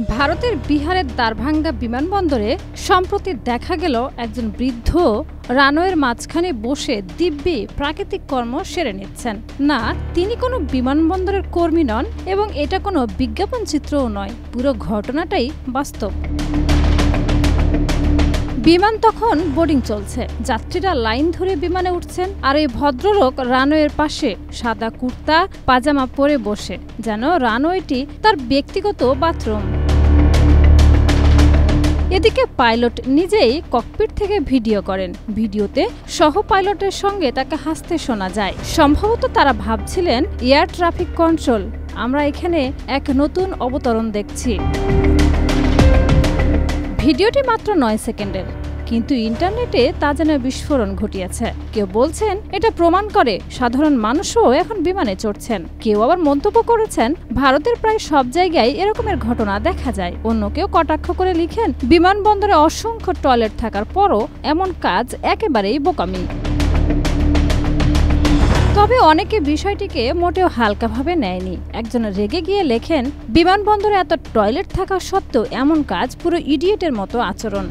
ভারতের বিহারের দ্বারভাঙ্গা বিমানবন্দরে সম্প্রতি দেখা গেল একজন বৃদ্ধ রানওয়ের মাঝখানে বসে দিব্যি প্রাকৃতিক কর্ম সেরে নিচ্ছেন। না, তিনি কোনো বিমানবন্দরের কর্মী নন এবং এটা কোনো বিজ্ঞাপন চিত্রও নয়, পুরো ঘটনাটাই বাস্তব। বিমান তখন বোর্ডিং চলছে, যাত্রীরা লাইন ধরে বিমানে উঠছেন, আর এই ভদ্রলোক রানওয়ের পাশে সাদা কুর্তা পাজামা পরে বসে, যেন রানওয়েটি তার ব্যক্তিগত বাথরুম। এদিকে পাইলট নিজেই ককপিট থেকে ভিডিও করেন। ভিডিওতে সহ পাইলটের সঙ্গে তাকে হাসতে শোনা যায়। সম্ভবত তারা ভাবছিলেন, এয়ার ট্রাফিক কন্ট্রোল, আমরা এখানে এক নতুন অবতরণ দেখছি। ভিডিওটি মাত্র 9 সেকেন্ডের, কিন্তু ইন্টারনেটে তা যেন বিস্ফোরণ ঘটিয়েছে। কেউ বলছেন এটা প্রমাণ করে সাধারণ মানুষও এখন বিমানে চড়ছেন। কেউ আবার মন্তব্য করেছেন, ভারতের প্রায় সব জায়গায় এরকমের ঘটনা দেখা যায়। অন্য কেউ কটাক্ষ করে লিখেন, বিমানবন্দরে অসংখ্য টয়লেট থাকার পরও এমন কাজ একেবারেই বোকামি। তবে অনেকে বিষয়টিকে মোটেও হালকাভাবে নেয়নি। একজন রেগে গিয়ে লেখেন, বিমানবন্দরে এত টয়লেট থাকা সত্ত্বেও এমন কাজ পুরো ইডিয়েটের মতো আচরণ।